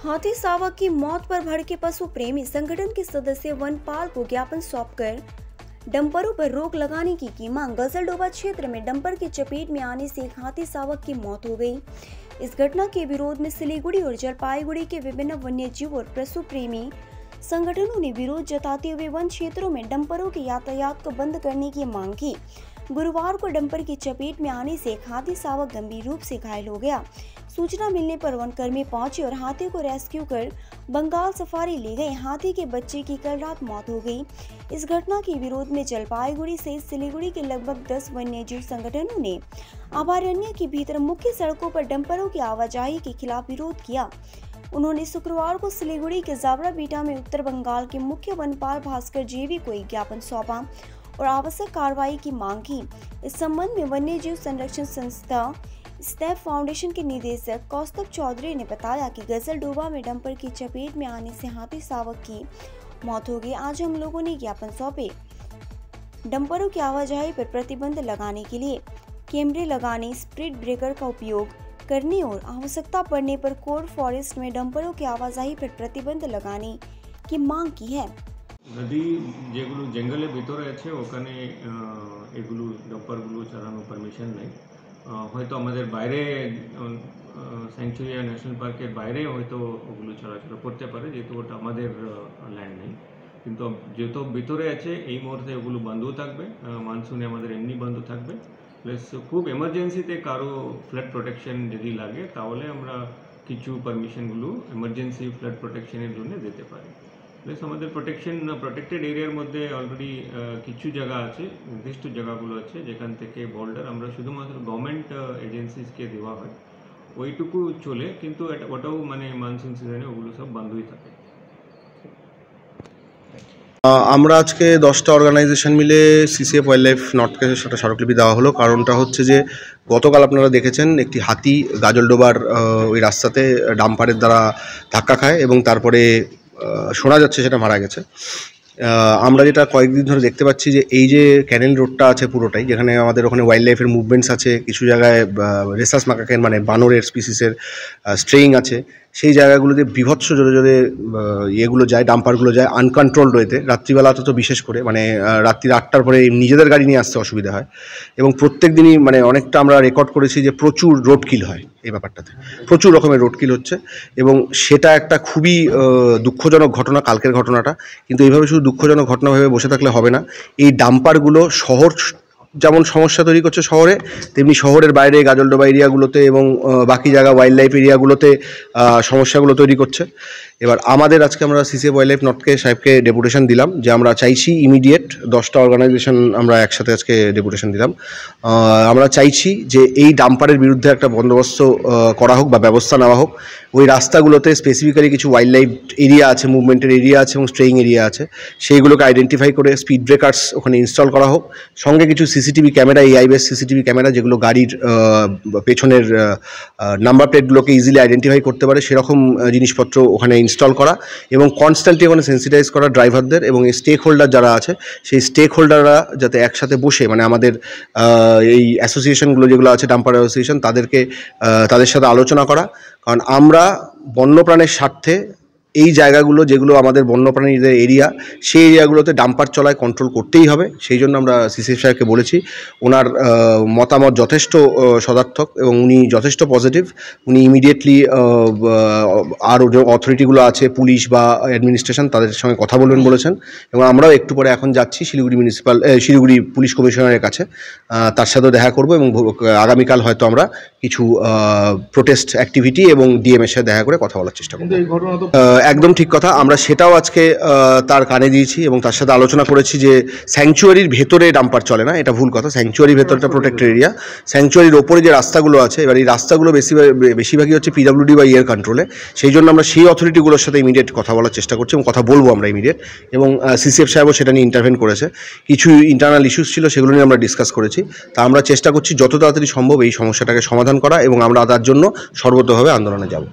हाथी शावक की मौत पर भड़के पशु प्रेमी संगठन के सदस्य वनपाल को ज्ञापन सौंपकर डंपरों पर रोक लगाने की मांग। गजलडोबा क्षेत्र में डंपर की चपेट में आने से एक हाथी शावक की मौत हो गई। इस घटना के विरोध में सिलीगुड़ी और जलपाईगुड़ी के विभिन्न वन्यजीव और पशु प्रेमी संगठनों ने विरोध जताते हुए वन क्षेत्रों में डंपरों के यातायात को बंद करने की मांग की। गुरुवार को डंपर की चपेट में आने से एक हाथी शावक गंभीर रूप से घायल हो गया। सूचना मिलने पर वनकर्मी पहुंचे और हाथी को रेस्क्यू कर बंगाल सफारी ले गए। हाथी के बच्चे की कल रात मौत हो गई। इस घटना के विरोध में जलपाईगुड़ी से सिलीगुड़ी के लगभग 10 वन्यजीव संगठनों ने अभयारण्य के भीतर मुख्य सड़कों पर डंपरों की आवाजाही के खिलाफ विरोध किया। उन्होंने शुक्रवार को सिलीगुड़ी के जावरा बीटा में उत्तर बंगाल के मुख्य वनपाल भास्कर जेवी को एक ज्ञापन सौंपा और आवश्यक कार्रवाई की मांग की। इस संबंध में वन्यजीव संरक्षण संस्था स्टेप फाउंडेशन के निदेशक कौस्तुभ चौधरी ने बताया कि गजलडोबा में डंपर की चपेट में आने से हाथी शावक की मौत हो गई। आज हम लोगों ने ज्ञापन सौंपे डंपरों की आवाजाही पर प्रतिबंध लगाने के लिए, कैमरे लगाने, स्पीड ब्रेकर का उपयोग करने और आवश्यकता पड़ने पर कोर फॉरेस्ट में डंपरों की आवाजाही पर प्रतिबंध लगाने की मांग की है। नदी जेगुलो जंगले भितरे आछे ओखाने एगुलो डंपारगुलो चालानो परमिशन नेই। হয়তো আমাদের বাইরে স্যাংচুয়ারি ন্যাশনাল পার্কের বাইরে হয়তো ওগুলো চলাচল করতে পারে, যেহেতু ওটা আমাদের ল্যান্ড নেই। কিন্তু যেহেতু ভিতরে আছে এই মুহূর্তে ওগুলো বন্ধও থাকবে, মানসুনে আমাদের এমনি বন্ধ থাকবে। প্লাস খুব এমার্জেন্সিতে কারো ফ্লাড প্রোটেকশন যদি লাগে তাহলে আমরা কিছু পারমিশনগুলো এমার্জেন্সি ফ্লাড প্রোটেকশনের জন্য দিতে পারি। প্লাস আমাদের প্রোটেক্টেড এরিয়ার মধ্যে অলরেডি কিছু জায়গা আছে, নির্দিষ্ট জায়গাগুলো আছে যেখান থেকে বোল্ডার আমরা শুধুমাত্র গভর্নমেন্ট এজেন্সিসকে দেওয়া হয়, ওইটুকু চলে। কিন্তু ওটাও মানে মানসুন সিজনে ওগুলো সব বন্ধই থাকে। আমরা আজকে 10টা অর্গানাইজেশন মিলে সিসিএফ ওয়াইল্ড লাইফ নর্থকে সেটা স্মারকলিপি দেওয়া হলো। কারণটা হচ্ছে যে গতকাল আপনারা দেখেছেন একটি হাতি গাজলডোবার ওই রাস্তাতে ডাম্পারের দ্বারা ধাক্কা খায় এবং তারপরে শোনা যাচ্ছে সেটা মারা গেছে। আমরা যেটা কয়েকদিন ধরে দেখতে পাচ্ছি যে এই যে ক্যানেল রোডটা আছে পুরোটাই, যেখানে আমাদের ওখানে ওয়াইল্ড লাইফের মুভমেন্টস আছে, কিছু জায়গায় রেসাস মাকাকের মানে বানরের স্পিসিসের স্ট্রেইং আছে, সেই জায়গাগুলোতে বিভৎস জোরে জোরে ইয়েগুলো যায়, ডাম্পারগুলো যায় আনকন্ট্রোলড ওয়েতে। রাত্রিবেলাতে তো বিশেষ করে মানে রাত্রি 8টার পরে নিজেদের গাড়ি নিয়ে আসতে অসুবিধা হয় এবং প্রত্যেক দিনই মানে অনেকটা আমরা রেকর্ড করেছি যে প্রচুর রোড কিল হয় এই ব্যাপারটাতে, প্রচুর রকমের রোড কিল হচ্ছে এবং সেটা একটা খুবই দুঃখজনক ঘটনা কালকের ঘটনাটা। কিন্তু এইভাবে শুধু দুঃখজনক ঘটনা ভেবে বসে থাকলে হবে না। এই ডাম্পারগুলো শহর যেমন সমস্যা তৈরি করছে শহরে, তেমনি শহরের বাইরে গাজলডোবা এরিয়াগুলোতে এবং বাকি জায়গা ওয়াইল্ড লাইফ এরিয়াগুলোতে সমস্যাগুলো তৈরি করছে। এবার আমাদের আজকে আমরা সিসিএফ ওয়াইল্ড লাইফ নর্থকে সাহেবকে ডেপুটেশন দিলাম যে আমরা চাইছি ইমিডিয়েট 10টা অর্গানাইজেশন আমরা একসাথে আজকে ডেপুটেশন দিলাম। আমরা চাইছি যে এই ডাম্পারের বিরুদ্ধে একটা বন্দোবস্ত করা হোক বা ব্যবস্থা নেওয়া হোক। ওই রাস্তাগুলোতে স্পেসিফিক্যালি কিছু ওয়াইল্ড লাইফ এরিয়া আছে, মুভমেন্টের এরিয়া আছে এবং স্ট্রেইং এরিয়া আছে, সেইগুলোকে আইডেন্টিফাই করে স্পিড ব্রেকার্স ওখানে ইনস্টল করা হোক। সঙ্গে কিছু CCTV camera, AI base CCTV camera যেগুলো গাড়ির পেছনের নাম্বার প্লেটগুলোকে ইজিলি আইডেন্টিফাই করতে পারে সেরকম জিনিসপত্র ওখানে ইনস্টল করা এবং কনস্ট্যান্টলি ওখানে সেন্সিটাইজ করা ড্রাইভারদের এবং এই স্টেক হোল্ডার যারা আছে সেই স্টেক হোল্ডাররা যাতে একসাথে বসে মানে আমাদের এই অ্যাসোসিয়েশনগুলো যেগুলো আছে ডাম্পার অ্যাসোসিয়েশন তাদের সাথে আলোচনা করা। কারণ আমরা বন্যপ্রাণের স্বার্থে এই জায়গাগুলো যেগুলো আমাদের বন্যপ্রাণীদের এরিয়া, সেই এরিয়াগুলোতে ডাম্পার চলায় কন্ট্রোল করতেই হবে। সেই জন্য আমরা সিসিএফ সাহেবকে বলেছি, ওনার মতামত যথেষ্ট সদার্থক এবং উনি যথেষ্ট পজিটিভ। উনি ইমিডিয়েটলি আরও যে অথরিটিগুলো আছে পুলিশ বা অ্যাডমিনিস্ট্রেশন তাদের সঙ্গে কথা বলবেন বলেছেন এবং আমরাও একটু পরে এখন যাচ্ছি শিলিগুড়ি পুলিশ কমিশনারের কাছে, তার সাথেও দেখা করব এবং আগামীকাল হয়তো আমরা কিছু প্রোটেস্ট অ্যাক্টিভিটি এবং ডিএমের সাথে দেখা করে কথা বলার চেষ্টা করব। একদম ঠিক কথা, আমরা সেটাও আজকে তার কানে দিয়েছি এবং তার সাথে আলোচনা করেছি যে স্যাংচুয়ারির ভেতরে ডাম্পার চলে না, এটা ভুল কথা। স্যাংচুয়ারির ভেতরটা প্রোটেক্টেড এরিয়া, স্যাংচুয়ারির ওপরে যে রাস্তাগুলো আছে, এবার এই রাস্তাগুলো বেশিরভাগই হচ্ছে পিডব্লিউডি বা এয়ার কন্ট্রোলে। সেই জন্য আমরা সেই অথরিটিগুলোর সাথে ইমিডিয়েট কথা বলার চেষ্টা করছি এবং কথা বলবো আমরা ইমিডিয়েট। এবং সিসিএফ সাহেবও সেটা নিয়ে ইন্টারভেন করেছে। কিছু ইন্টারনাল ইস্যুস ছিল সেগুলো নিয়ে আমরা ডিসকাস করেছি। তা আমরা চেষ্টা করছি যত তাড়াতাড়ি সম্ভব এই সমস্যাটাকে সমাধান করা এবং আমরা তার জন্য সর্বতভাবে আন্দোলনে যাব।